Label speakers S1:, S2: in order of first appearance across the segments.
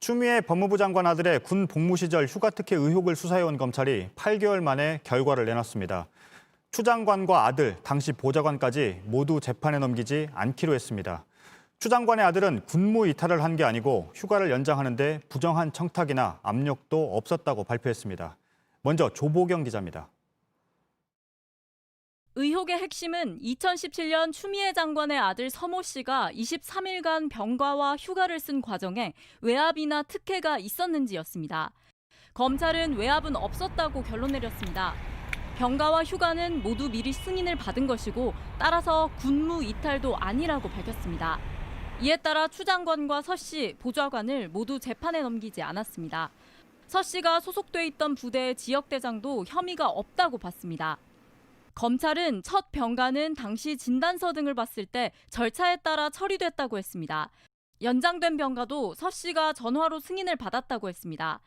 S1: 추미애 법무부 장관 아들의 군 복무 시절 휴가 특혜 의혹을 수사해온 검찰이 8개월 만에 결과를 내놨습니다. 추 장관과 아들, 당시 보좌관까지 모두 재판에 넘기지 않기로 했습니다. 추 장관의 아들은 군무 이탈을 한 게 아니고 휴가를 연장하는 데 부정한 청탁이나 압력도 없었다고 발표했습니다. 먼저 조보경 기자입니다.
S2: 의혹의 핵심은 2017년 추미애 장관의 아들 서모 씨가 23일간 병가와 휴가를 쓴 과정에 외압이나 특혜가 있었는지였습니다. 검찰은 외압은 없었다고 결론 내렸습니다. 병가와 휴가는 모두 미리 승인을 받은 것이고 따라서 군무 이탈도 아니라고 밝혔습니다. 이에 따라 추 장관과 서 씨, 보좌관을 모두 재판에 넘기지 않았습니다. 서 씨가 소속돼 있던 부대의 지역대장도 혐의가 없다고 봤습니다. 검찰은 첫 병가는 당시 진단서 등을 봤을 때 절차에 따라 처리됐다고 했습니다. 연장된 병가도 서 씨가 전화로 승인을 받았다고 했습니다.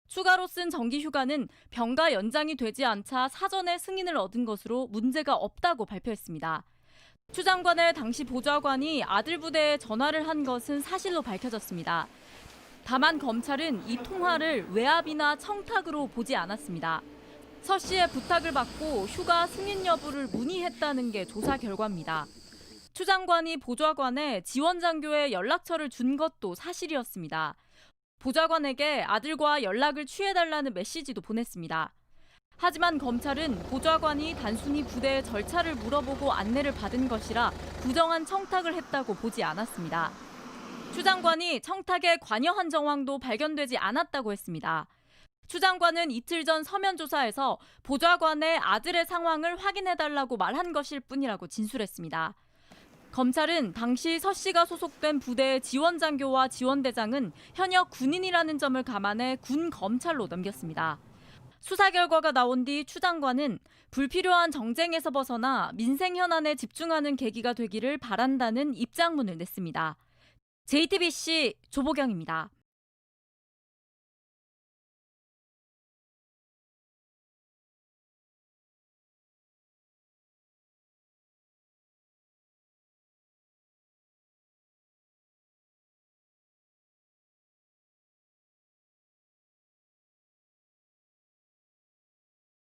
S2: 추가로 쓴 정기 휴가는 병가 연장이 되지 않자 사전에 승인을 얻은 것으로 문제가 없다고 발표했습니다. 추 장관의 당시 보좌관이 아들 부대에 전화를 한 것은 사실로 밝혀졌습니다. 다만 검찰은 이 통화를 외압이나 청탁으로 보지 않았습니다. 서 씨의 부탁을 받고 휴가 승인 여부를 문의했다는 게 조사 결과입니다. 추 장관이 보좌관에 지원장교의 연락처를 준 것도 사실이었습니다. 보좌관에게 아들과 연락을 취해달라는 메시지도 보냈습니다. 하지만 검찰은 보좌관이 단순히 부대의 절차를 물어보고 안내를 받은 것이라 부정한 청탁을 했다고 보지 않았습니다. 추 장관이 청탁에 관여한 정황도 발견되지 않았다고 했습니다. 추 장관은 이틀 전 서면 조사에서 보좌관의 아들의 상황을 확인해달라고 말한 것일 뿐이라고 진술했습니다. 검찰은 당시 서 씨가 소속된 부대의 지원장교와 지원대장은 현역 군인이라는 점을 감안해 군 검찰로 넘겼습니다. 수사 결과가 나온 뒤 추 장관은 불필요한 정쟁에서 벗어나 민생 현안에 집중하는 계기가 되기를 바란다는 입장문을 냈습니다. JTBC 조보경입니다.